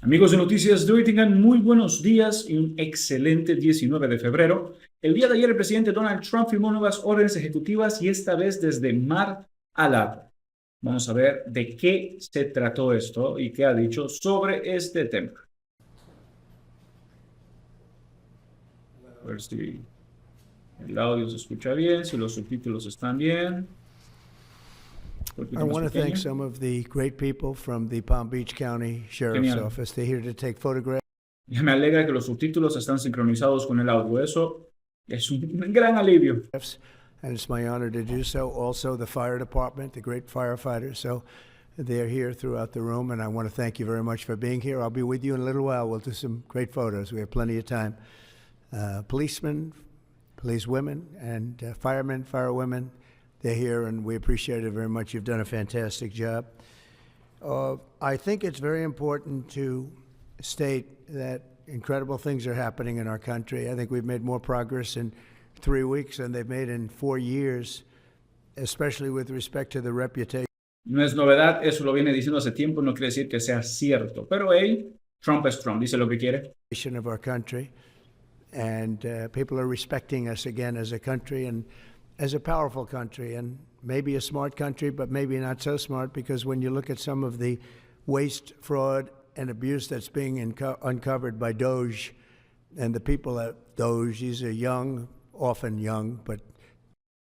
Amigos de Noticias de hoy, tengan muy buenos días y un excelente 19 de febrero. El día de ayer el presidente Donald Trump firmó nuevas órdenes ejecutivas y esta vez desde Mar-a-Lago. Vamos a ver de qué se trató esto y qué ha dicho sobre este tema. A ver si el audio se escucha bien, si los subtítulos están bien. I want to thank some of the great people from the Palm Beach County Sheriff's Genial. Office. They're here to take photographs. Me alegra que los subtítulos están sincronizados con el audio. Eso es un gran alivio. And it's my honor to do so. Also, the fire department, the great firefighters. So they're here throughout the room, and I want to thank you very much for being here. I'll be with you in a little while. We'll do some great photos. We have plenty of time. Policemen, policewomen, and firemen, firewomen, they're here, and we appreciate it very much. You've done a fantastic job. I think it's very important to state that incredible things are happening in our country. I think we've made more progress in 3 weeks than they've made in 4 years, especially with respect to the reputation. No es novedad, eso lo viene diciendo hace tiempo, no quiere decir que sea cierto. Pero hey, Trump es Trump, dice lo que quiere. Of our country, and people are respecting us again as a country and as a powerful country, and maybe a smart country, but maybe not so smart, because when you look at some of the waste, fraud, and abuse that's being uncovered by Doge and the people at Doge, these are young, often young, but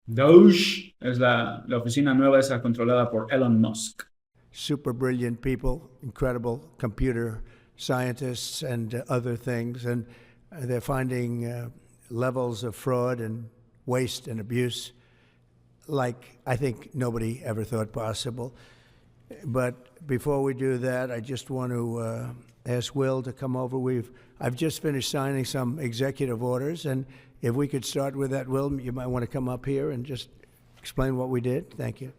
Doge es la oficina nueva esa controlada por Elon Musk. Super brilliant people, incredible computer scientists and other things, and they're finding levels of fraud and waste and abuse like I think nobody ever thought possible. But before we do that, I just want to ask Will to come over. I've just finished signing some executive orders, and if we could start with that, Will, you might want to come up here and just explain what we did. Thank you.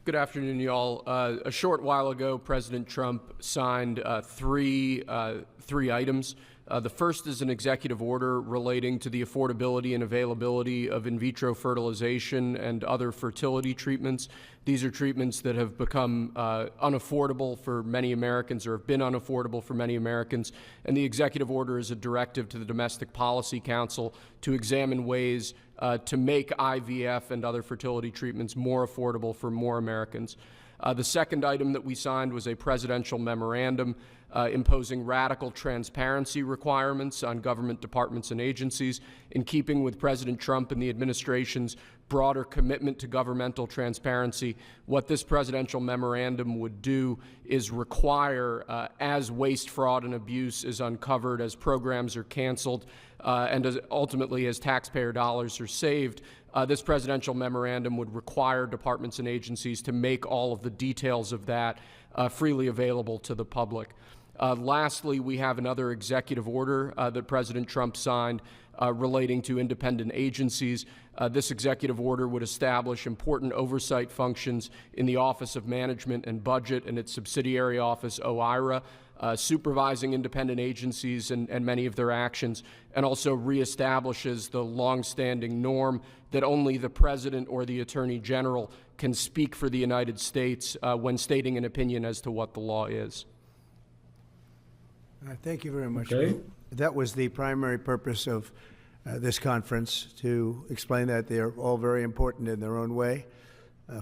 Good afternoon, y'all. A short while ago, President Trump signed three items. The first is an executive order relating to the affordability and availability of in vitro fertilization and other fertility treatments. These are treatments that have become unaffordable for many Americans, or have been unaffordable for many Americans. And the executive order is a directive to the Domestic Policy Council to examine ways to make IVF and other fertility treatments more affordable for more Americans. The second item that we signed was a presidential memorandum imposing radical transparency requirements on government departments and agencies, in keeping with President Trump and the administration's broader commitment to governmental transparency. What this presidential memorandum would do is require, as waste, fraud, and abuse is uncovered, as programs are canceled, and ultimately as taxpayer dollars are saved, this presidential memorandum would require departments and agencies to make all of the details of that freely available to the public. Lastly, we have another executive order that President Trump signed relating to independent agencies. This executive order would establish important oversight functions in the Office of Management and Budget and its subsidiary office, OIRA, supervising independent agencies and many of their actions, and also reestablishes the longstanding norm that only the President or the Attorney General can speak for the United States when stating an opinion as to what the law is. Thank you very much. Okay. That was the primary purpose of this conference, to explain that they're all very important in their own way.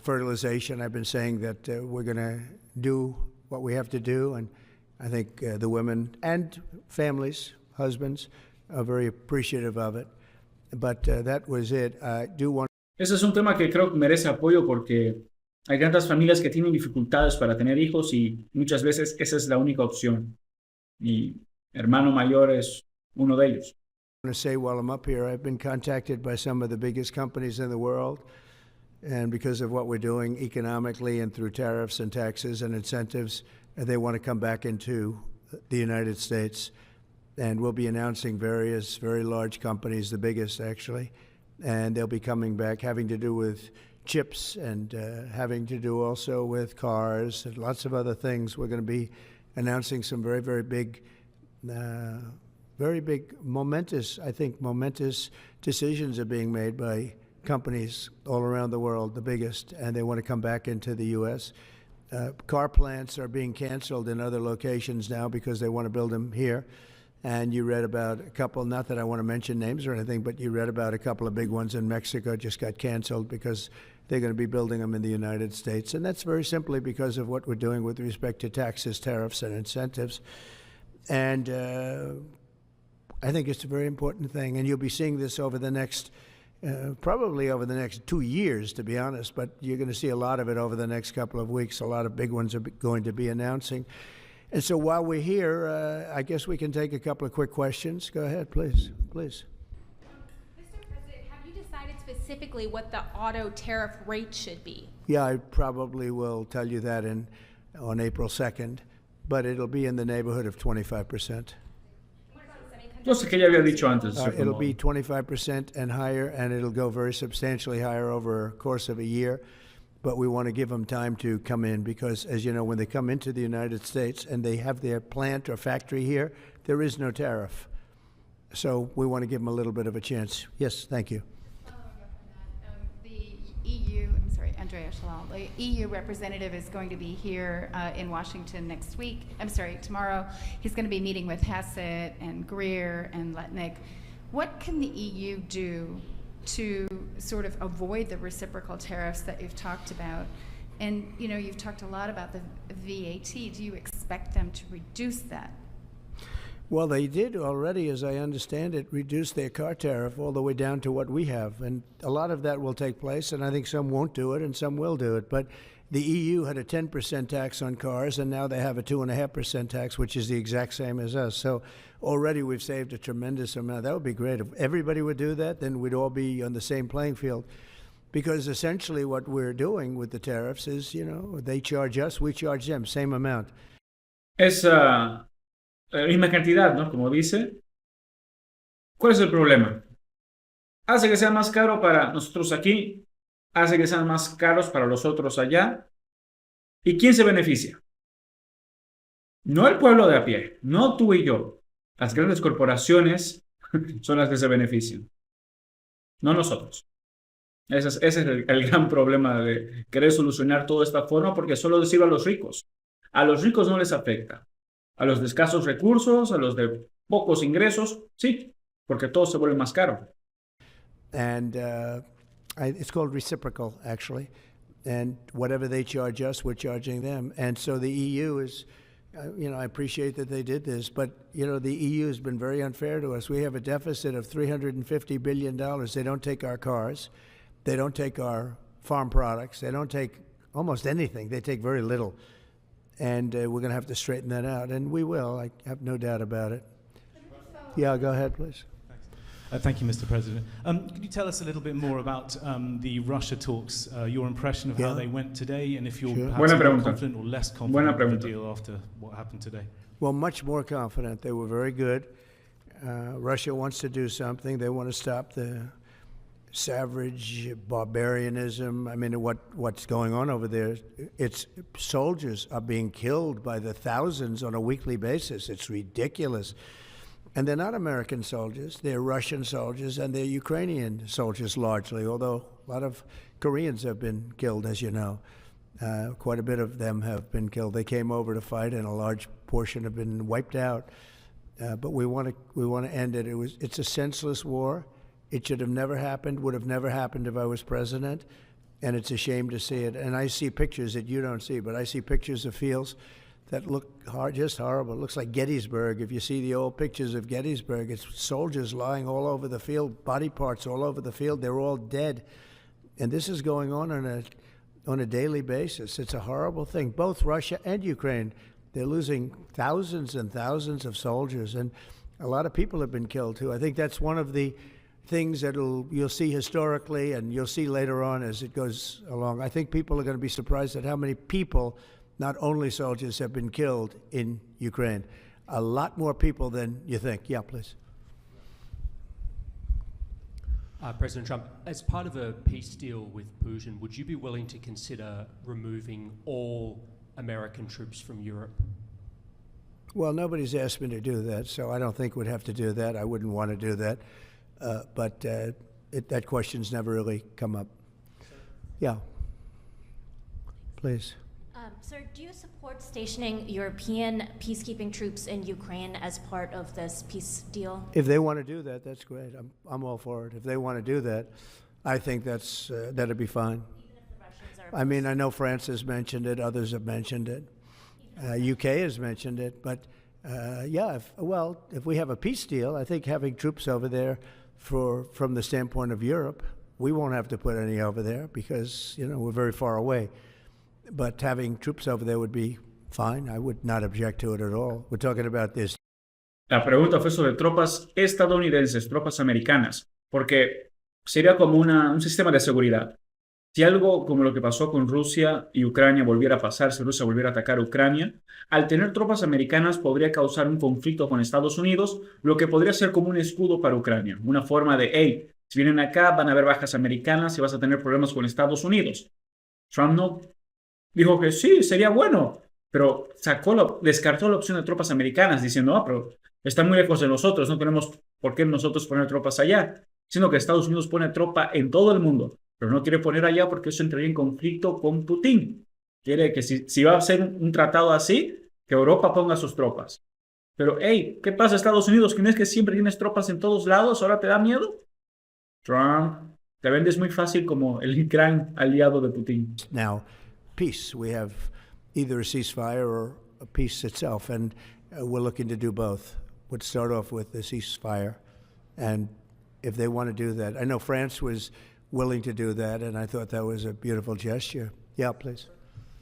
Fertilization, I've been saying that we're going to do what we have to do, and I think the women and families, husbands, are very appreciative of it. But that was it. I do want. Ese es un tema que creo que merece apoyo porque hay tantas familias que tienen dificultades para tener hijos y muchas veces esa es la única opción. Mi hermano mayor es uno de ellos. I want to say while I'm up here, I've been contacted by some of the biggest companies in the world, and because of what we're doing economically and through tariffs and taxes and incentives, they want to come back into the United States. And we'll be announcing various very large companies, the biggest actually, and they'll be coming back, having to do with chips and having to do also with cars and lots of other things. We're going to be announcing some very, very big, momentous decisions are being made by companies all around the world, the biggest, and they want to come back into the U.S. Car plants are being canceled in other locations now because they want to build them here. And you read about a couple, not that I want to mention names or anything, but you read about a couple of big ones in Mexico just got canceled because they're going to be building them in the United States. And that's very simply because of what we're doing with respect to taxes, tariffs, and incentives. And I think it's a very important thing. And you'll be seeing this over the next probably over the next 2 years, to be honest, but you're going to see a lot of it over the next couple of weeks. A lot of big ones are going to be announcing. And so while we're here, I guess we can take a couple of quick questions. Go ahead, please. Please. Mr. President, have you decided specifically what the auto tariff rate should be? Yeah, I probably will tell you that on April 2nd, but it'll be in the neighborhood of 25%. Entonces, que ya había dicho antes. It'll be 25% and higher, and it'll go very substantially higher over a course of a year. But we want to give them time to come in because, as you know, when they come into the United States and they have their plant or factory here, there is no tariff. So we want to give them a little bit of a chance. Yes, thank you. Andrea Shalal. The EU representative is going to be here in Washington next week. Tomorrow. He's going to be meeting with Hassett and Greer and Letnick. What can the EU do to sort of avoid the reciprocal tariffs that you've talked about? And, you know, you've talked a lot about the VAT. Do you expect them to reduce that? Well, they did already, as I understand it, reduce their car tariff all the way down to what we have. And a lot of that will take place, and I think some won't do it and some will do it. But the EU had a 10% tax on cars, and now they have a 2.5% tax, which is the exact same as us. So already we've saved a tremendous amount. That would be great. If everybody would do that, then we'd all be on the same playing field. Because essentially what we're doing with the tariffs is, you know, they charge us, we charge them, same amount. Esa misma cantidad, ¿no? Como dice. ¿Cuál es el problema? Hace que sea más caro para nosotros aquí, hace que sean más caros para los otros allá. ¿Y quién se beneficia? No el pueblo de a pie, no tú y yo. Las grandes corporaciones son las que se benefician, no nosotros. Ese es el gran problema de querer solucionar todo de esta forma, porque solo sirve a los ricos. A los ricos no les afecta. A los de escasos recursos, a los de pocos ingresos, sí, porque todo se vuelve más caro. And it's called reciprocal, actually. And whatever they charge us, we're charging them. And so the EU is, you know, I appreciate that they did this, but, you know, the EU has been very unfair to us. We have a deficit of $350 billion. They don't take our cars. They don't take our farm products. They don't take almost anything. They take very little. And we're going to have to straighten that out. And we will. I have no doubt about it. Yeah, go ahead, please. Thank you, Mr. President. Could you tell us a little bit more about the Russia talks, your impression of how they went today, and if you're perhaps more confident or less confident of the deal after what happened today? Well, much more confident. They were very good. Russia wants to do something. They want to stop the savage barbarianism. I mean, what's going on over there? It's soldiers are being killed by the thousands on a weekly basis. It's ridiculous. And they're not American soldiers. They're Russian soldiers, and they're Ukrainian soldiers largely, although a lot of Koreans have been killed, as you know. Quite a bit of them have been killed. They came over to fight, and a large portion have been wiped out. But we want to end it. It's a senseless war. It should have never happened, would have never happened if I was president, and it's a shame to see it. And I see pictures that you don't see, but I see pictures of fields that look just horrible. It looks like Gettysburg. If you see the old pictures of Gettysburg, it's soldiers lying all over the field, body parts all over the field. They're all dead. And this is going on a daily basis. It's a horrible thing. Both Russia and Ukraine, they're losing thousands and thousands of soldiers, and a lot of people have been killed too. I think that's one of the things that you'll see historically, and you'll see later on as it goes along. I think people are going to be surprised at how many people, not only soldiers, have been killed in Ukraine. A lot more people than you think. Yeah, please. President Trump, as part of a peace deal with Putin, would you be willing to consider removing all American troops from Europe? Well, nobody's asked me to do that, so I don't think we'd have to do that. I wouldn't want to do that. But that question's never really come up. Yeah. Please. Sir, do you support stationing European peacekeeping troops in Ukraine as part of this peace deal? If they want to do that, that's great. I'm all for it. If they want to do that, I think that'd be fine. Even if the Russians are I mean, I know France has mentioned it, others have mentioned it, UK has mentioned it, but yeah, if we have a peace deal, I think having troops over there from the standpoint of Europe, we won't have to put any over there because, we're very far away. But having troops over there would be fine. I would not object to it at all. We're talking about this. La pregunta fue sobre tropas estadounidenses, tropas americanas, porque sería como un sistema de seguridad. Si algo como lo que pasó con Rusia y Ucrania volviera a pasar, si Rusia volviera a atacar a Ucrania, al tener tropas americanas podría causar un conflicto con Estados Unidos, lo que podría ser como un escudo para Ucrania, una forma de, hey, si vienen acá van a haber bajas americanas y vas a tener problemas con Estados Unidos. Trump no dijo que sí, sería bueno, pero descartó la opción de tropas americanas diciendo, pero están muy lejos de nosotros, no tenemos por qué nosotros poner tropas allá, sino que Estados Unidos pone tropa en todo el mundo, pero no quiere poner allá porque eso entraría en conflicto con Putin. Quiere que si va a hacer un tratado así, que Europa ponga sus tropas. Pero, hey, ¿qué pasa Estados Unidos? ¿Que no es que siempre tienes tropas en todos lados? ¿Ahora te da miedo? Trump, te vendes muy fácil como el gran aliado de Putin. Now, peace. We have either a ceasefire or a peace itself, and we're looking to do both. We'd start off with the ceasefire, and if they want to do that, I know France was willing to do that, and I thought that was a beautiful gesture. Yeah, please.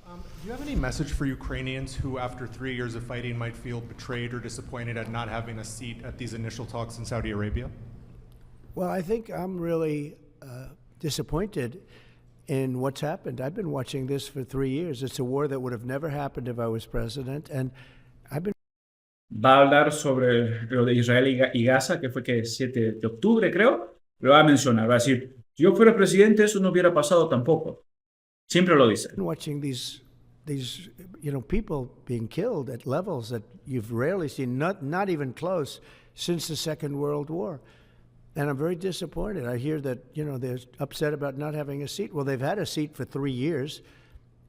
Do you have any message for Ukrainians who, after 3 years of fighting, might feel betrayed or disappointed at not having a seat at these initial talks in Saudi Arabia? Well, I think I'm really disappointed in what's happened. I've been watching this for 3 years. It's a war that would have never happened if I was president, and I've been... Va a hablar sobre lo de Israel y Gaza, que fue que 7 de octubre, creo. Lo va a mencionar, va a decir, si yo fuera presidente, eso no hubiera pasado tampoco. Siempre lo dice. Watching these people being killed at levels that you've rarely seen, not even close, since the Second World War. And I'm very disappointed. I hear that, they're upset about not having a seat. Well, they've had a seat for 3 years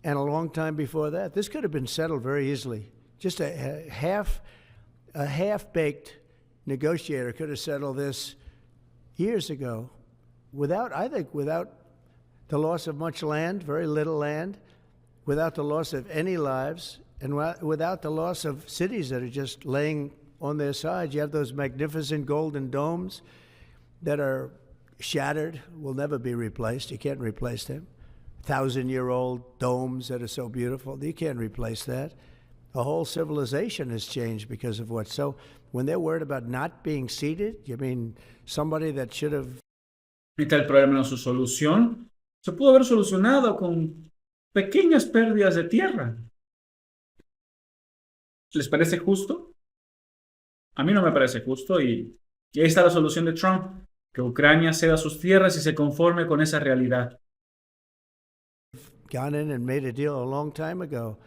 and a long time before that. This could have been settled very easily. Just a half-baked negotiator could have settled this years ago without the loss of much land, very little land, without the loss of any lives, and without the loss of cities that are just laying on their sides. You have those magnificent golden domes that are shattered, will never be replaced. You can't replace them. 1,000-year-old domes that are so beautiful. You can't replace that. A whole civilization has changed because of what. So when they're worried about not being seated, you mean somebody that should have... Está el problema en su solución. Se pudo haber solucionado con pequeñas pérdidas de tierra. ¿Les parece justo? A mí no me parece justo y ahí está la solución de Trump. Que Ucrania ceda sus tierras y se conforme con esa realidad. Gone in and made a deal a long time ago.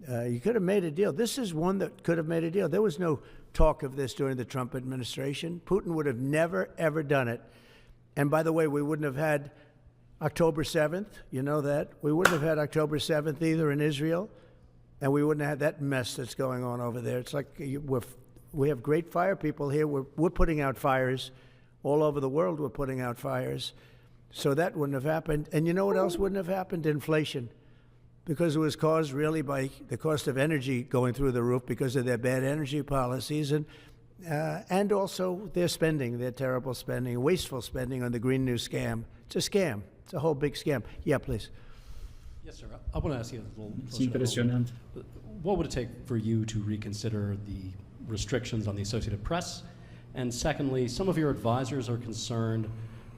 You could have made a deal. This is one that could have made a deal. There was no talk of this during the Trump administration. Putin would have never, ever done it. And by the way, we wouldn't have had October 7th. You know that. We wouldn't have had October 7th either in Israel. And we wouldn't have had that mess that's going on over there. It's like we have great fire people here. We're putting out fires. All over the world, we're putting out fires. So that wouldn't have happened. And you know what else wouldn't have happened? Inflation. Because it was caused really by the cost of energy going through the roof because of their bad energy policies and also their spending, their terrible spending, wasteful spending on the Green New Scam. It's a scam. It's a whole big scam. Yeah, please. Yes, sir. I want to ask you a little... Es impresionante. What would it take for you to reconsider the restrictions on the Associated Press? And secondly, some of your advisors are concerned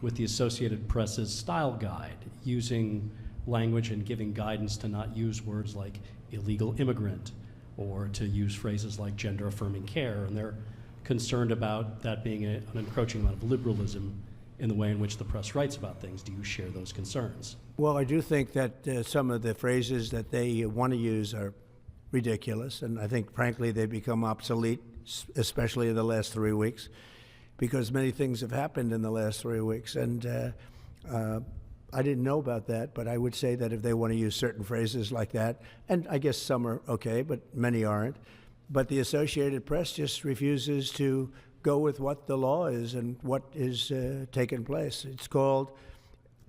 with the Associated Press's style guide, using language and giving guidance to not use words like illegal immigrant or to use phrases like gender-affirming care. And they're concerned about that being an encroaching amount of liberalism in the way in which the press writes about things. Do you share those concerns? Well, I do think that some of the phrases that they want to use are ridiculous, and I think, frankly, they become obsolete, especially in the last 3 weeks, because many things have happened in the last 3 weeks. And I didn't know about that, but I would say that if they want to use certain phrases like that, and I guess some are okay, but many aren't, but the Associated Press just refuses to go with what the law is and what is taking place. It's called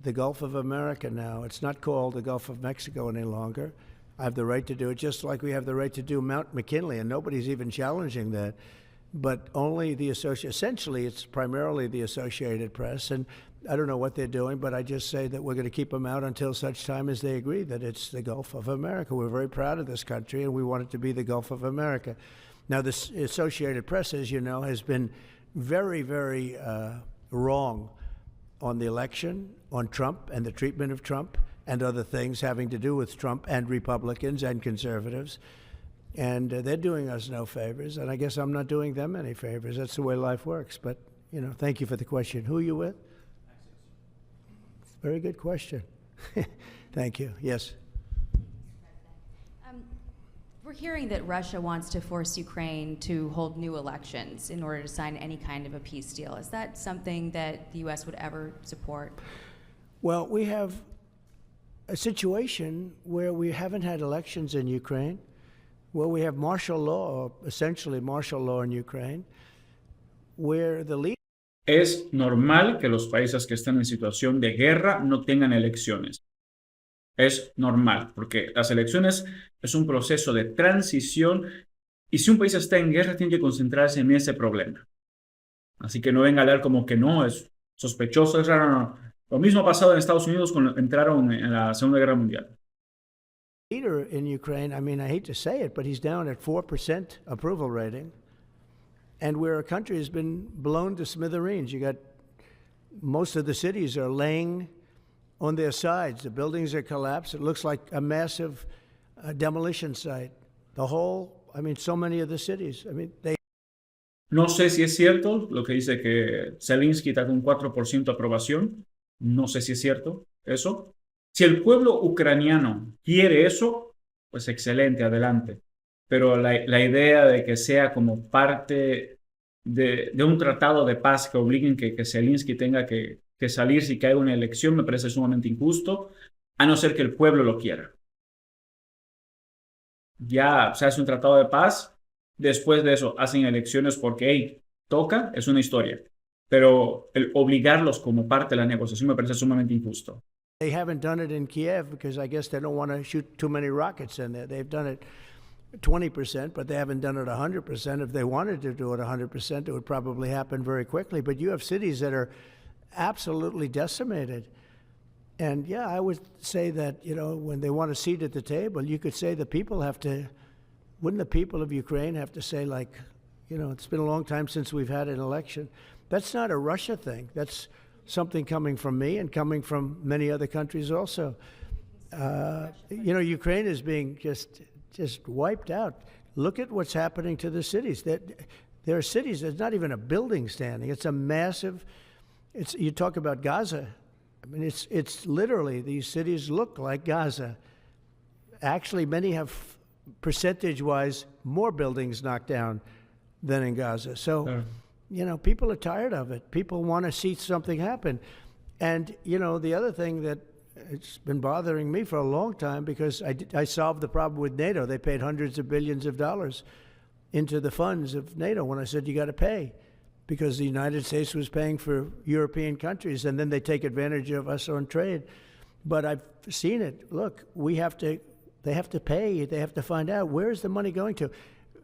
the Gulf of America now. It's not called the Gulf of Mexico any longer. I have the right to do it, just like we have the right to do Mount McKinley, and nobody's even challenging that. But only the essentially, it's primarily the Associated Press, and I don't know what they're doing, but I just say that we're going to keep them out until such time as they agree that it's the Gulf of America. We're very proud of this country, and we want it to be the Gulf of America. Now, the Associated Press, as you know, has been very, very wrong on the election, on Trump and the treatment of Trump and other things having to do with Trump and Republicans and conservatives. And they're doing us no favors, and I guess I'm not doing them any favors. That's the way life works. But, you know, thank you for the question. Who are you with? Very good question. Thank you. Yes. We're hearing that Russia wants to force Ukraine to hold new elections in order to sign any kind of a peace deal. Is that something that the U.S. would ever support? Well, we have a situation where we haven't had elections in Ukraine, where we have martial law, or essentially martial law in Ukraine, where the leader... Es normal que los países que están en situación de guerra no tengan elecciones. Es normal, porque las elecciones es un proceso de transición y si un país está en guerra tiene que concentrarse en ese problema. Así que no venga a hablar como que no, es sospechoso, es raro, no. Lo mismo ha pasado en Estados Unidos cuando entraron en la Segunda Guerra Mundial. Leader in Ukraine, I mean, I hate to say it, but he's down at 4% approval rating. And where a country has been blown to smithereens. You got most of the cities are laying on their sides. The buildings are collapsed. It looks like a massive demolition site. The whole, I mean, so many of the cities. I mean, they... No sé si es cierto lo que dice que Zelensky está con 4% de aprobación. No sé si es cierto eso. Si el pueblo ucraniano quiere eso, pues excelente, adelante. Pero la idea de que sea como parte de un tratado de paz que obliguen que Zelensky tenga que salir si cae una elección me parece sumamente injusto, a no ser que el pueblo lo quiera. Ya se hace un tratado de paz, después de eso hacen elecciones porque, hey, toca, es una historia. Pero el obligarlos como parte de la negociación me parece sumamente injusto. They haven't done it in Kiev because I guess they don't want to shoot too many rockets in there. They've done it 20%, but they haven't done it 100%. If they wanted to do it 100%, it would probably happen very quickly. But you have cities that are absolutely decimated. And yeah, I would say that, you know, when they want a seat at the table, you could say the people have to, wouldn't the people of Ukraine have to say, like, you know, it's been a long time since we've had an election. That's not a Russia thing. That's something coming from me and coming from many other countries also. You know, Ukraine is being just wiped out. Look at what's happening to the cities. There are cities, there's not even a building standing. It's a massive, you talk about Gaza. I mean, it's literally, these cities look like Gaza. Actually, many have, percentage-wise, more buildings knocked down than in Gaza. So, you know, people are tired of it. People want to see something happen. And, you know, the other thing that it's been bothering me for a long time because I solved the problem with NATO. They paid hundreds of billions of dollars into the funds of NATO when I said you got to pay because the United States was paying for European countries and then they take advantage of us on trade. But I've seen it. Look, they have to pay. They have to find out where's the money going to.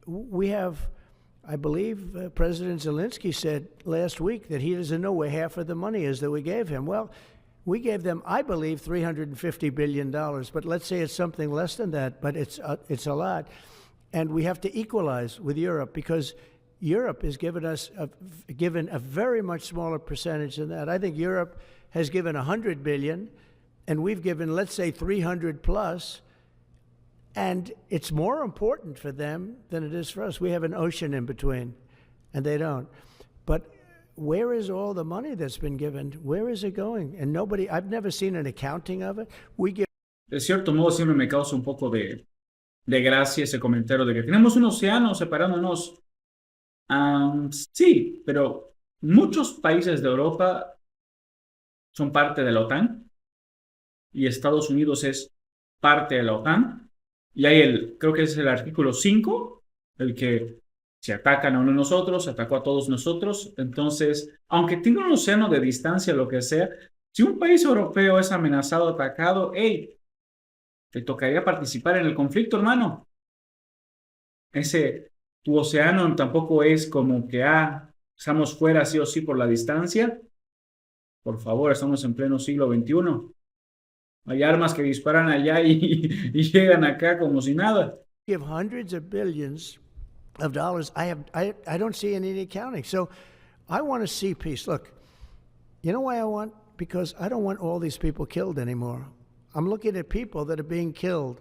We have, I believe President Zelensky said last week that he doesn't know where half of the money is that we gave him. Well, we gave them, I believe, $350 billion, but let's say it's something less than that, but it's a lot. And we have to equalize with Europe because Europe has given us given a very much smaller percentage than that. I think Europe has given $100 billion, and we've given, let's say, 300 plus, and it's more important for them than it is for us. We have an ocean in between, and they don't. But where is all the money that's been given? Where is it going? And nobody, I've never seen an accounting of it. We give. De cierto modo, siempre me causa un poco de gracia ese comentario de que tenemos un océano separándonos. Sí, pero muchos países de Europa son parte de la OTAN y Estados Unidos es parte de la OTAN. Y hay creo que es el artículo 5, el que se atacan a uno de nosotros, atacó a todos nosotros. Entonces, aunque tenga un océano de distancia, lo que sea, si un país europeo es amenazado, atacado, hey, te tocaría participar en el conflicto, hermano. Tu océano tampoco es como que, estamos fuera sí o sí por la distancia. Por favor, estamos en pleno siglo XXI. Hay armas que disparan allá y llegan acá como si nada. Give hundreds of billions of dollars. I don't see any accounting. So I want to see peace. Look, you know why I want? Because I don't want all these people killed anymore. I'm looking at people that are being killed,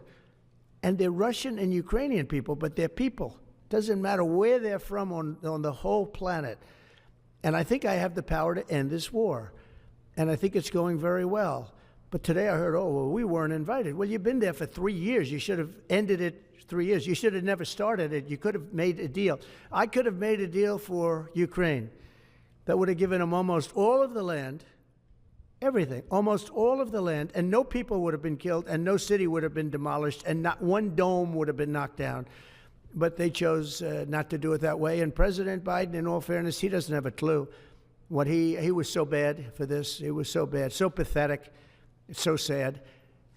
and they're Russian and Ukrainian people, but they're people. Doesn't matter where they're from on the whole planet. And I think I have the power to end this war. And I think it's going very well. But today I heard, oh, well, we weren't invited. Well, you've been there for 3 years. You should have ended it 3 years. You should have never started it. You could have made a deal. I could have made a deal for Ukraine that would have given them almost all of the land, everything, almost all of the land, and no people would have been killed, and no city would have been demolished, and not one dome would have been knocked down. But they chose not to do it that way. And President Biden, in all fairness, he doesn't have a clue. What he was so bad for this. He was so bad, so pathetic. It's so sad.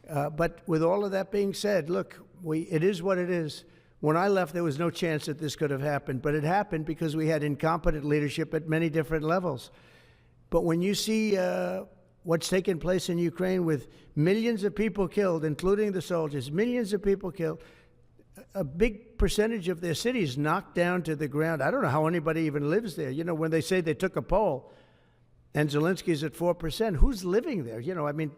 But with all of that being said, look, it is what it is. When I left, there was no chance that this could have happened. But it happened because we had incompetent leadership at many different levels. But when you see what's taken place in Ukraine with millions of people killed, including the soldiers, millions of people killed, a big percentage of their cities knocked down to the ground. I don't know how anybody even lives there. You know, when they say they took a poll, and Zelensky's at 4%. Who's living there? You know, I mean,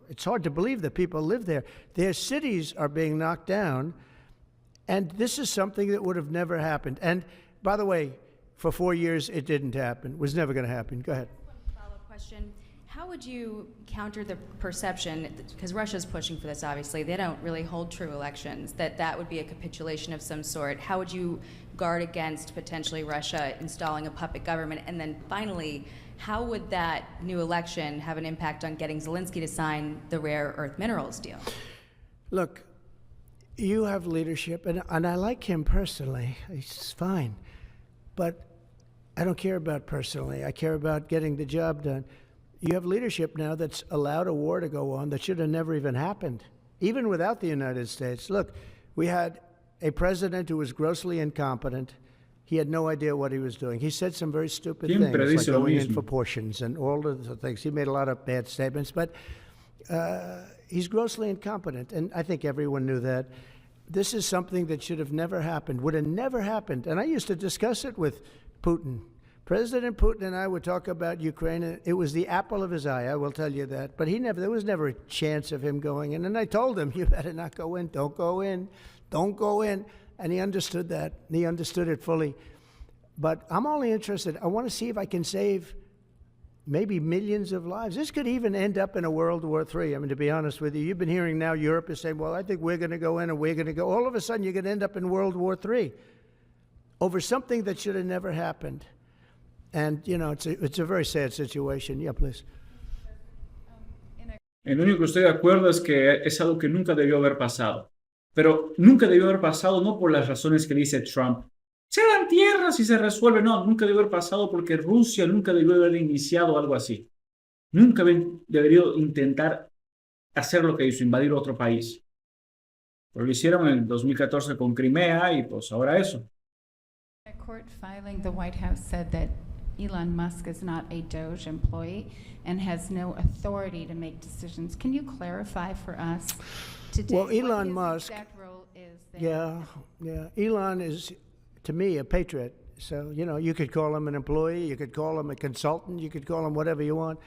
it's hard to believe that people live there. Their cities are being knocked down, and this is something that would have never happened. And by the way, for 4 years, it didn't happen. It was never going to happen. Go ahead. One follow-up question. How would you counter the perception, because Russia's pushing for this, obviously, they don't really hold true elections, that would be a capitulation of some sort. How would you guard against potentially Russia installing a puppet government? And then finally, how would that new election have an impact on getting Zelensky to sign the rare earth minerals deal? Look, you have leadership, and I like him personally. He's fine. But I don't care about personally. I care about getting the job done. You have leadership now that's allowed a war to go on that should have never even happened, even without the United States. Look, we had a president who was grossly incompetent. He had no idea what he was doing. He said some very stupid things, like going in for portions and all of the things. He made a lot of bad statements, but he's grossly incompetent, and I think everyone knew that. This is something that should have never happened, would have never happened. And I used to discuss it with Putin. President Putin and I would talk about Ukraine, and it was the apple of his eye, I will tell you that. But there was never a chance of him going in. And I told him, you better not go in, don't go in, don't go in. And he understood that. He understood it fully. But I'm only interested, I want to see if I can save maybe millions of lives. This could even end up in a World War III. I mean, to be honest with you, you've been hearing now Europe is saying, well, I think we're going to go in and we're going to go. All of a sudden, you're going to end up in World War III over something that should have never happened. And, you know, it's a very sad situation. Yeah, please. El único que estoy de acuerdo es que es algo que nunca debió haber pasado. Pero nunca debió haber pasado no por las razones que dice Trump. Se dan tierras y se resuelve. No, nunca debió haber pasado porque Rusia nunca debió haber iniciado algo así. Nunca debería intentar hacer lo que hizo, invadir otro país. Pero lo hicieron en el 2014 con Crimea y pues ahora eso. A court filing, the White House said that Elon Musk is not a DOJ employee and has no authority to make decisions. Can you clarify for us today well, Elon what Musk, his exact role is there? Yeah. Elon is, to me, a patriot. So, you know, you could call him an employee, you could call him a consultant, you could call him whatever you want.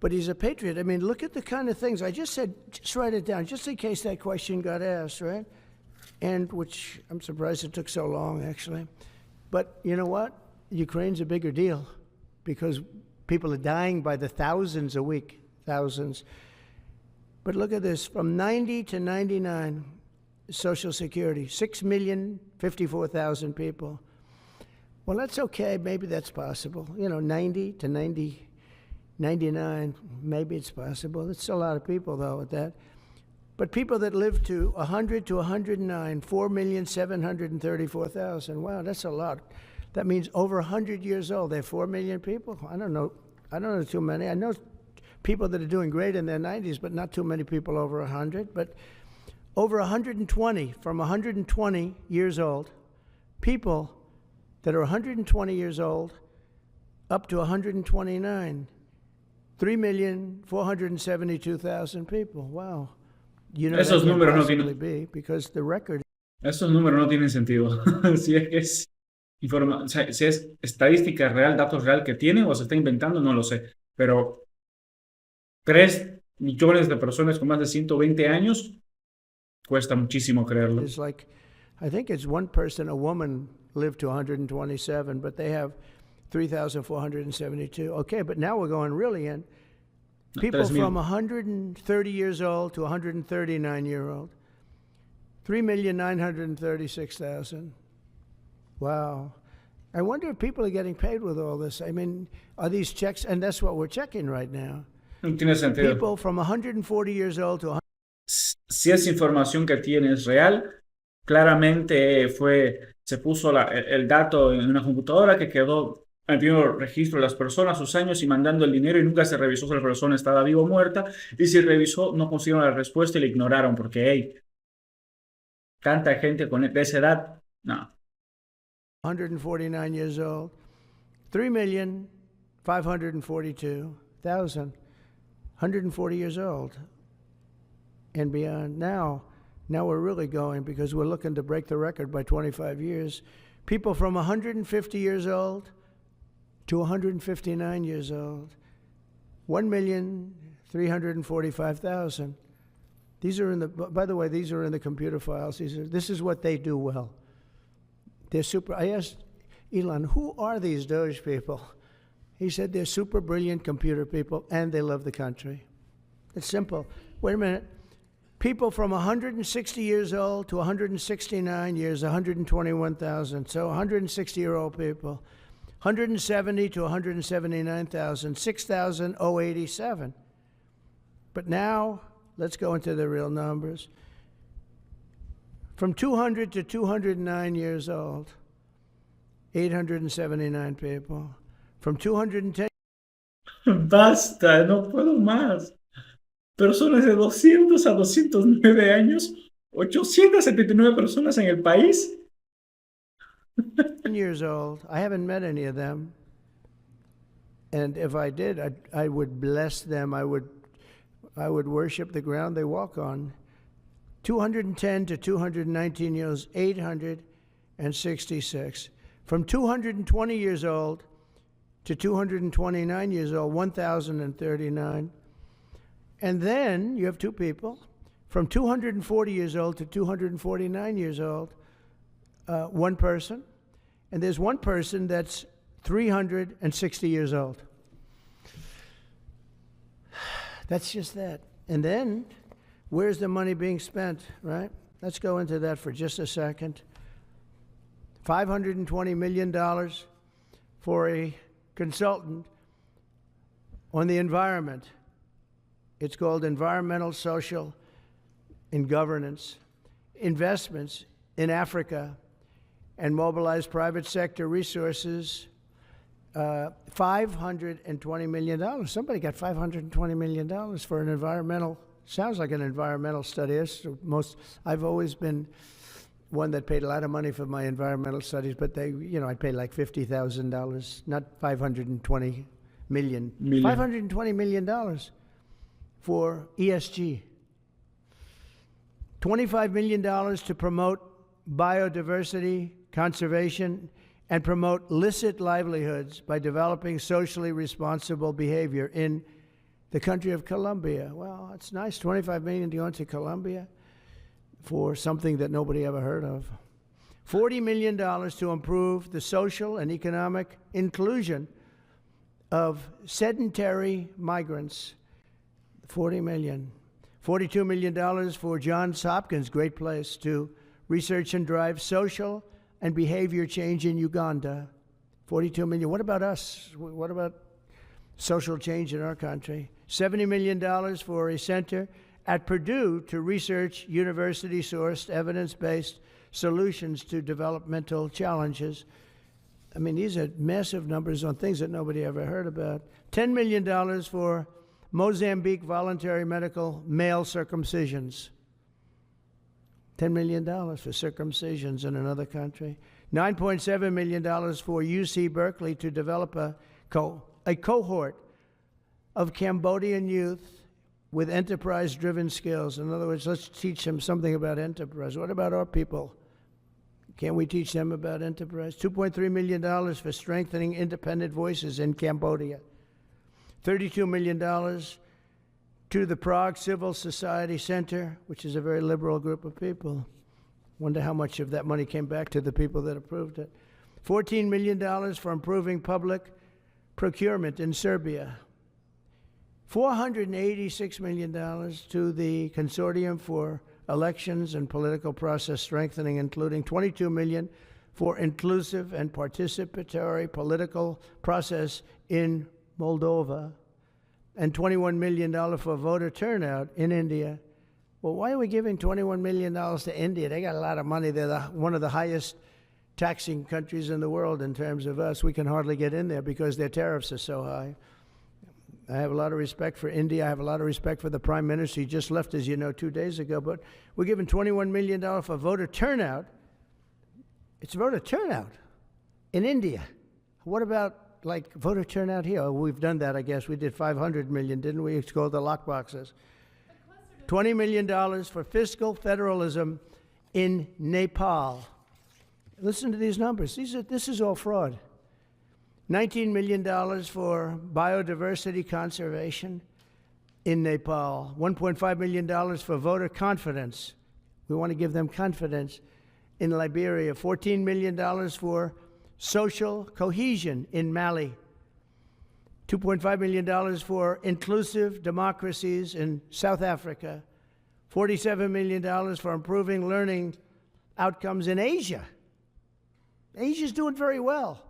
But he's a patriot. I mean, look at the kind of things. I just said, just write it down, just in case that question got asked, right? And which I'm surprised it took so long, actually. But you know what? Ukraine's a bigger deal because people are dying by the thousands a week, thousands. But look at this, from 90 to 99, Social Security, 6,054,000 people. Well, that's okay, maybe that's possible. You know, 90 to 99, 99, maybe it's possible. It's a lot of people, though, at that. But people that live to 100 to 109, 4,734,000. Wow, that's a lot. That means over 100 years old. They have 4 million people. I don't know too many. I know people that are doing great in their 90s, but not too many people over 100. But over 120, from 120 years old, people that are 120 years old up to 129, 3,472,000 people. Wow. You know, esos números no tienen, esos números no tienen sentido. Si es o sea, si es estadística real, datos real que tiene o se está inventando, no lo sé. Pero 3 millones de personas con más de 120 años, cuesta muchísimo creerlo. It's like, I think it's one person, a woman, lived to 127, but they have 3,472. Okay, but now we're going really in. People from 130 years old to 139-year-old, 3,936,000. Wow. I wonder if people are getting paid with all this. I mean, are these checks? And that's what we're checking right now. No tiene sentido. People from 140 years old to 100. Si esa información que tiene es real, claramente se puso el dato en una computadora que quedó el primer registro de las personas, sus años y mandando el dinero y nunca se revisó si la persona estaba viva o muerta, y si revisó no consiguieron la respuesta y la ignoraron porque, hey, tanta gente de esa edad, no. 149 years old, 3,542,000, 140 years old and beyond. Now we're really going because we're looking to break the record by 25 years. People from 150 years old to 159 years old, 1,345,000. These are by the way, these are in the computer files. This is what they do well. They're super. I asked Elon, who are these Doge people? He said they're super brilliant computer people and they love the country. It's simple. Wait a minute. People from 160 years old to 169 years, 121,000. So 160-year-old people. 170 to 179,000, 6,087. But now, let's go into the real numbers. From 200 to 209 years old, 879 people. From 210... Basta, no puedo más. Personas de 200 a 209 años, 879 personas en el país. years old. I haven't met any of them. And if I did, I would bless them. I would worship the ground they walk on. 210 to 219 years, 866. From 220 years old to 229 years old, 1,039. And then you have two people. From 240 years old to 249 years old, one person. And there's one person that's 360 years old. That's just that. And then, where's the money being spent, right? Let's go into that for just a second. $520 million for a consultant on the environment. It's called Environmental, Social, and Governance. Investments in Africa and mobilize private sector resources. $520 million. Somebody got $520 million for an environmental, sounds like an environmental study. I've always been one that paid a lot of money for my environmental studies, but I paid like $50,000, not $520 million. $520 million for ESG. $25 million to promote biodiversity, conservation, and promote licit livelihoods by developing socially responsible behavior in the country of Colombia. Well, it's nice, $25 million to go into Colombia for something that nobody ever heard of. $40 million to improve the social and economic inclusion of sedentary migrants. $40 million. $42 million for Johns Hopkins, great place, to research and drive social and behavior change in Uganda. $42 million. What about us? What about social change in our country. $70 million for a center at Purdue to research university-sourced, evidence-based solutions to developmental challenges. I mean, these are massive numbers on things that nobody ever heard about. $10 million for Mozambique voluntary medical male circumcisions. $10 million for circumcisions in another country. $9.7 million for UC Berkeley to develop a cohort of Cambodian youth with enterprise-driven skills. In other words, let's teach them something about enterprise. What about our people? Can't we teach them about enterprise? $2.3 million for strengthening independent voices in Cambodia. $32 million to the Prague Civil Society Center, which is a very liberal group of people. Wonder how much of that money came back to the people that approved it. $14 million for improving public procurement in Serbia. $486 million to the Consortium for Elections and Political Process Strengthening, including $22 million for inclusive and participatory political process in Moldova, and $21 million for voter turnout in India. Well, why are we giving $21 million to India? They got a lot of money. They're one of the highest taxing countries in the world in terms of us. We can hardly get in there because their tariffs are so high. I have a lot of respect for India. I have a lot of respect for the Prime Minister. He just left, as you know, 2 days ago. But we're giving $21 million for voter turnout. It's voter turnout in India. What about, like, voter turnout here? Oh, we've done that, I guess. We did $500 million, didn't we? It's called the lockboxes. $20 million for fiscal federalism in Nepal. Listen to these numbers. This is all fraud. $19 million for biodiversity conservation in Nepal. $1.5 million for voter confidence. We want to give them confidence in Liberia. $14 million for social cohesion in Mali. $2.5 million for inclusive democracies in South Africa. $47 million for improving learning outcomes in Asia. Asia's doing very well.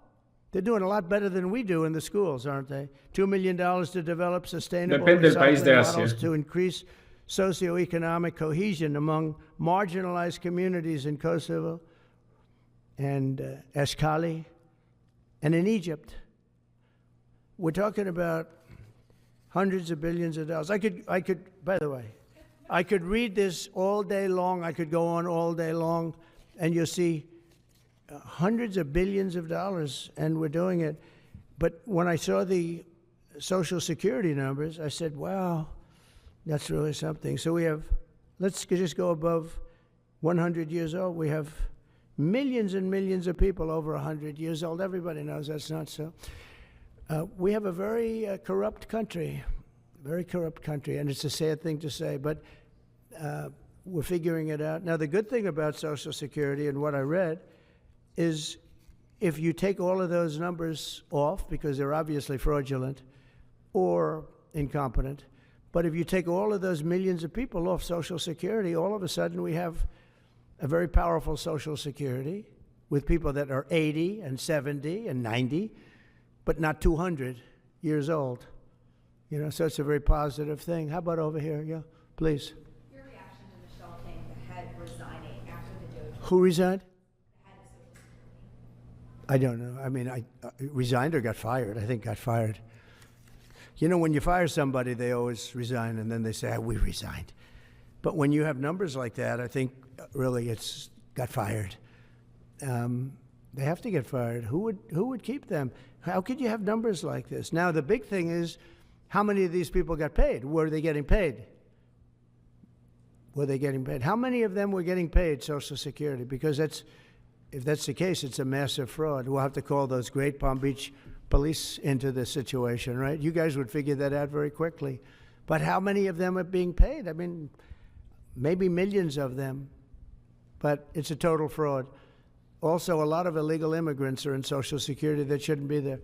They're doing a lot better than we do in the schools, aren't they? $2 million to develop sustainable recycling models to increase socioeconomic cohesion among marginalized communities in Kosovo and Eshkali and in Egypt. We're talking about hundreds of billions of dollars. I could, by the way, I could read this all day long. I could go on all day long, and you'll see hundreds of billions of dollars, and we're doing it. But when I saw the Social Security numbers, I said, wow, that's really something. So we have, let's just go above 100 years old. We have millions and millions of people over 100 years old. Everybody knows that's not so. We have a very corrupt country, and it's a sad thing to say, but we're figuring it out. Now, the good thing about Social Security and what I read is if you take all of those numbers off, because they're obviously fraudulent or incompetent, but if you take all of those millions of people off Social Security, all of a sudden we have a very powerful Social Security with people that are 80 and 70 and 90, but not 200 years old. You know, so it's a very positive thing. How about over here? Yeah, please. Your reaction to Michelle King, the head resigning after the Doge. Who resigned? The head of Social Security. I don't know. I mean, I resigned or got fired. I think got fired. You know, when you fire somebody, they always resign, and then they say, we resigned. But when you have numbers like that, I think really it's got fired. They have to get fired. Who would keep them? How could you have numbers like this? Now, the big thing is, how many of these people got paid? Were they getting paid? Were they getting paid? How many of them were getting paid Social Security? Because if that's the case, it's a massive fraud. We'll have to call those great Palm Beach police into this situation, right? You guys would figure that out very quickly. But how many of them are being paid? I mean, maybe millions of them, but it's a total fraud. Also, a lot of illegal immigrants are in Social Security that shouldn't be there.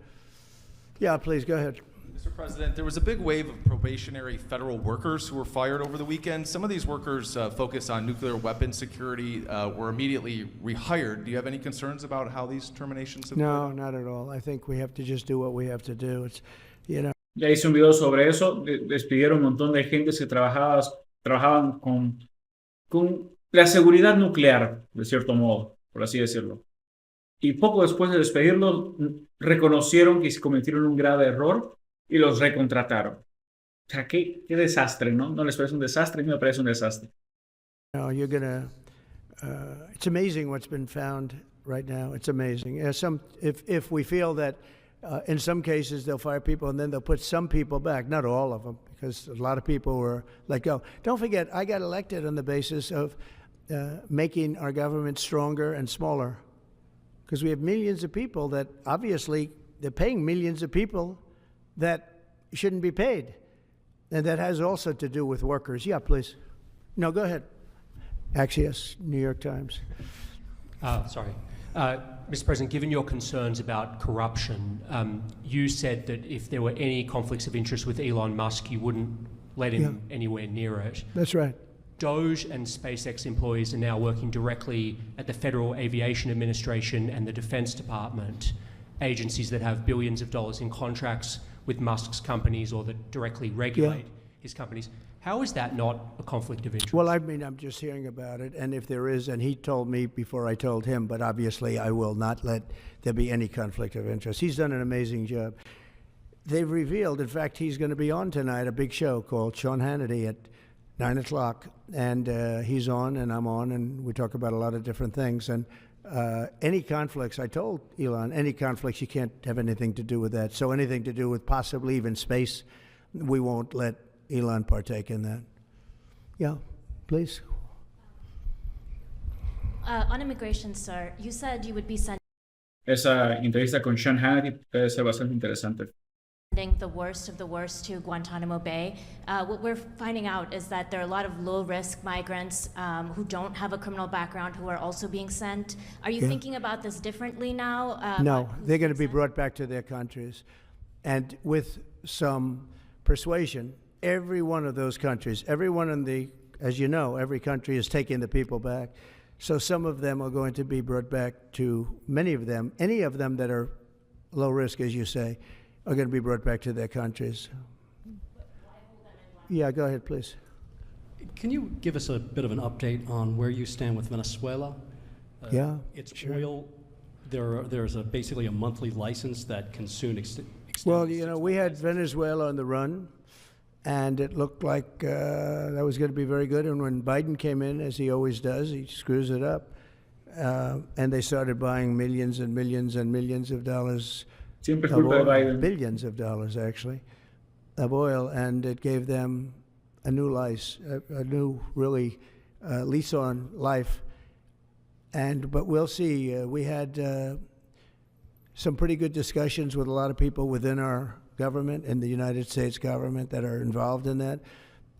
Yeah, please, go ahead. Mr. President, there was a big wave of probationary federal workers who were fired over the weekend. Some of these workers focus on nuclear weapon security, were immediately rehired. Do you have any concerns about how these terminations have No, not at all. I think we have to just do what we have to do. It's, you know. Ya hice un video sobre eso. Despidieron un montón de gente que trabajaban con la seguridad nuclear, de cierto modo, por así decirlo. Y poco después de despedirlos, reconocieron que cometieron un grave error y los recontrataron. O sea, qué desastre, ¿no? ¿No les parece un desastre? A mí me parece un desastre. No, you're gonna. It's amazing what's been found right now. It's amazing. If we feel that in some cases they'll fire people and then they'll put some people back, not all of them, because a lot of people were let go. Don't forget, I got elected on the basis of making our government stronger and smaller, because we have millions of people that obviously they're paying millions of people that shouldn't be paid, and that has also to do with workers. Yeah, please. No, go ahead. Axios, New York Times. Sorry. Mr. President, given your concerns about corruption, you said that if there were any conflicts of interest with Elon Musk, you wouldn't let him anywhere near it. That's right. Doge and SpaceX employees are now working directly at the Federal Aviation Administration and the Defense Department, agencies that have billions of dollars in contracts with Musk's companies or that directly regulate his companies. How is that not a conflict of interest? Well, I mean, I'm just hearing about it, and if there is, and he told me before I told him, but obviously I will not let there be any conflict of interest. He's done an amazing job. They've revealed, in fact, he's going to be on tonight, a big show called Sean Hannity at 9 o'clock, and he's on and I'm on, and we talk about a lot of different things. And any conflicts, I told Elon, any conflicts, you can't have anything to do with that. So anything to do with possibly even space, we won't let Elon partake in that. Yeah, please. On immigration, sir, you said you would be Esa entrevista con Sean Hannity debe ser bastante interesante. sending the worst of the worst to Guantanamo Bay. What we're finding out is that there are a lot of low-risk migrants who don't have a criminal background who are also being sent. Are you thinking about this differently now? No, they're going to be brought back to their countries. And with some persuasion, every one of those countries, everyone in the, as you know, every country is taking the people back. So some of them are going to be brought back to, many of them, any of them that are low risk, as you say, are going to be brought back to their countries. Yeah, go ahead, please. Can you give us a bit of an update on where you stand with Venezuela? It's oil. There's basically a monthly license that can soon extend. Well, you know, we had Venezuela on the run, and it looked like that was going to be very good. And when Biden came in, as he always does, he screws it up. And they started buying millions and millions and millions of dollars of oil, billions of dollars actually, of oil, and it gave them a new life, a new really lease on life. But we'll see. We had some pretty good discussions with a lot of people within our government and the United States government that are involved in that.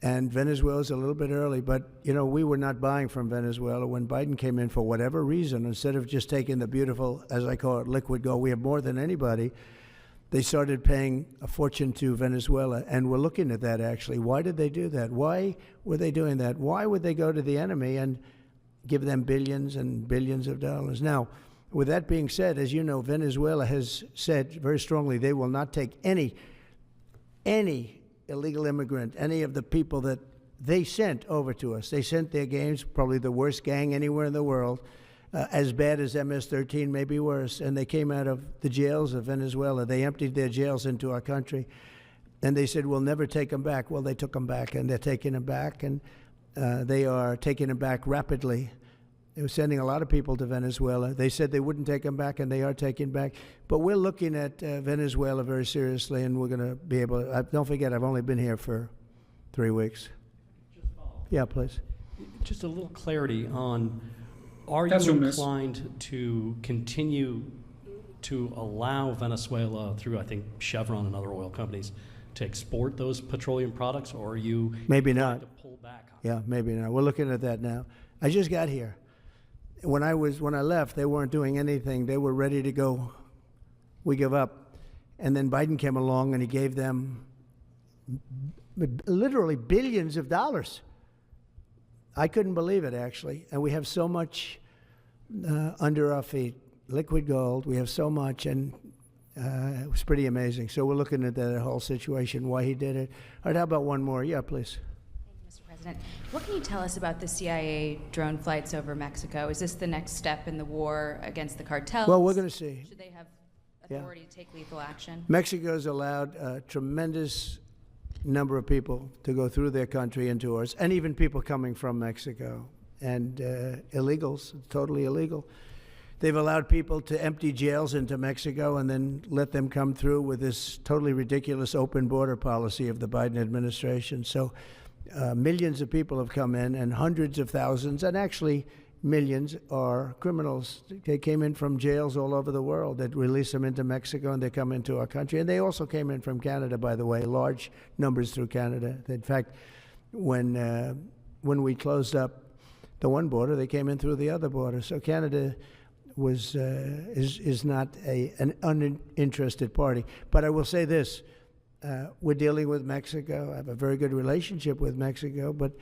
And Venezuela's a little bit early, but, you know, we were not buying from Venezuela when Biden came in for whatever reason. Instead of just taking the beautiful, as I call it, liquid gold, we have more than anybody, they started paying a fortune to Venezuela. And we're looking at that, actually. Why did they do that? Why were they doing that? Why would they go to the enemy and give them billions and billions of dollars? Now, with that being said, as you know, Venezuela has said very strongly they will not take any illegal immigrant, any of the people that they sent over to us. They sent their gangs, probably the worst gang anywhere in the world, as bad as MS-13, maybe worse, and they came out of the jails of Venezuela. They emptied their jails into our country, and they said, we'll never take them back. Well, they took them back, and they're taking them back, and they are taking them back rapidly. They were sending a lot of people to Venezuela. They said they wouldn't take them back, and they are taking back. But we're looking at Venezuela very seriously, and we're going to be able to. Don't forget, I've only been here for 3 weeks. Yeah, please. Just a little clarity on, are you inclined to continue to allow Venezuela, through, I think, Chevron and other oil companies, to export those petroleum products, or are you maybe not to pull back? Yeah, maybe not. We're looking at that now. I just got here. When I left, they weren't doing anything. They were ready to go. We give up. And then Biden came along and he gave them literally billions of dollars. I couldn't believe it, actually. And we have so much under our feet, liquid gold. We have so much. And It was pretty amazing. So we're looking at that whole situation, why he did it. All right, how about one more? Yeah, please. Mr. President, what can you tell us about the CIA drone flights over Mexico? Is this the next step in the war against the cartels? Well, we're going to see. Should they have authority to take lethal action? Mexico's allowed a tremendous number of people to go through their country into ours, and even people coming from Mexico, and illegals, totally illegal. They've allowed people to empty jails into Mexico and then let them come through with this totally ridiculous open border policy of the Biden administration. So millions of people have come in, and hundreds of thousands, and actually millions, are criminals. They came in from jails all over the world that release them into Mexico, and they come into our country. And they also came in from Canada, by the way, large numbers through Canada. In fact, when we closed up the one border, they came in through the other border. So Canada is not an uninterested party. But I will say this, we're dealing with Mexico. I have a very good relationship with Mexico, but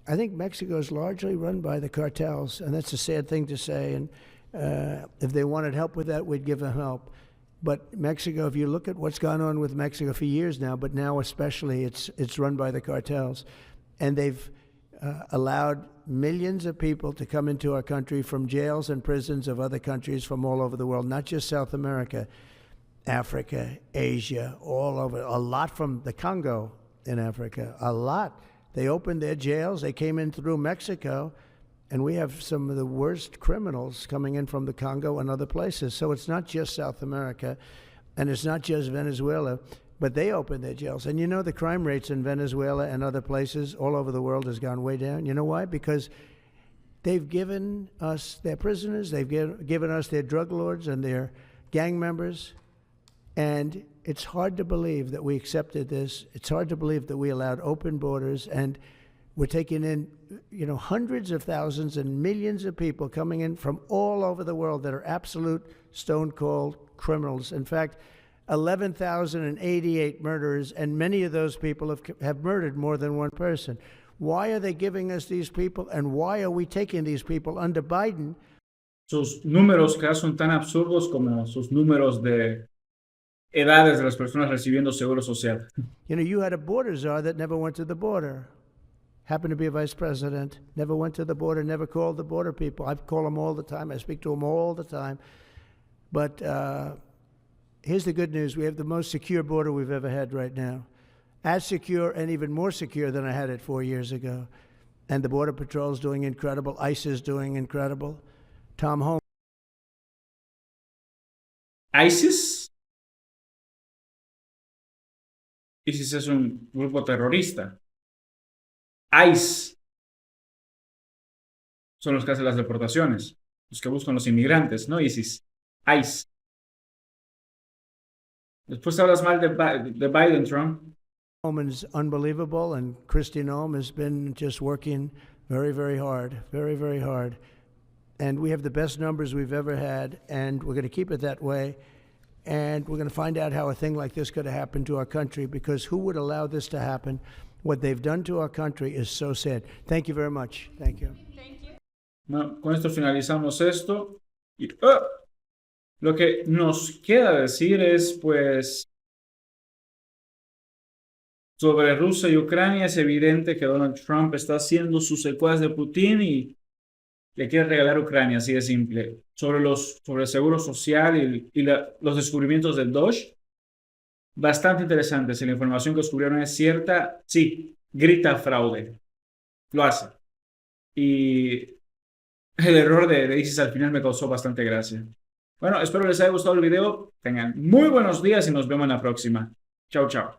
I think Mexico is largely run by the cartels, and that's a sad thing to say. And if they wanted help with that, we'd give them help. But Mexico, if you look at what's gone on with Mexico for years now, but now especially, it's run by the cartels. And they've allowed millions of people to come into our country from jails and prisons of other countries from all over the world, not just South America, Africa, Asia, all over, a lot from the Congo in Africa, a lot. They opened their jails, they came in through Mexico, and we have some of the worst criminals coming in from the Congo and other places. So it's not just South America, and it's not just Venezuela, but they opened their jails. And you know, the crime rates in Venezuela and other places all over the world has gone way down. You know why? Because they've given us their prisoners, they've given us their drug lords and their gang members, and it's hard to believe that we accepted this. It's hard to believe that we allowed open borders, and we're taking in, you know, hundreds of thousands and millions of people coming in from all over the world that are absolute stone-cold criminals. In fact, 11,088 murderers, and many of those people have murdered more than one person. Why are they giving us these people, and why are we taking these people under Biden? Sus números casi son tan absurdos como sus números de edades de las personas recibiendo seguro social. You know, you had a border czar that never went to the border. Happened to be a vice president, never went to the border, never called the border people. I call them all the time. I speak to them all the time. But here's the good news. We have the most secure border we've ever had right now. As secure and even more secure than I had it 4 years ago. And the Border Patrol is doing incredible. ICE is doing incredible. Tom Holmes. ¿ISIS? ISIS es un grupo terrorista. ICE son los que hacen las deportaciones, los que buscan los inmigrantes, no ISIS. ICE. Después hablas mal de Biden, Trump. Is unbelievable, and Kristi Noem has been just working very, very hard, very, very hard. And we have the best numbers we've ever had, and we're going to keep it that way. And we're going to find out how a thing like this could have happened to our country, because who would allow this to happen? What they've done to our country is so sad. Thank you very much. Thank you. Thank you. Bueno, con esto finalizamos esto. Y, lo que nos queda decir es, pues, sobre Rusia y Ucrania, es evidente que Donald Trump está haciendo sus secuaces de Putin y le quiere regalar Ucrania, así de simple. Sobre el seguro social y los descubrimientos del Doge, bastante interesante. Si la información que descubrieron es cierta, sí, grita fraude. Lo hace. Y el error de ISIS al final me causó bastante gracia. Bueno, espero les haya gustado el video. Tengan muy buenos días y nos vemos en la próxima. Chao, chao.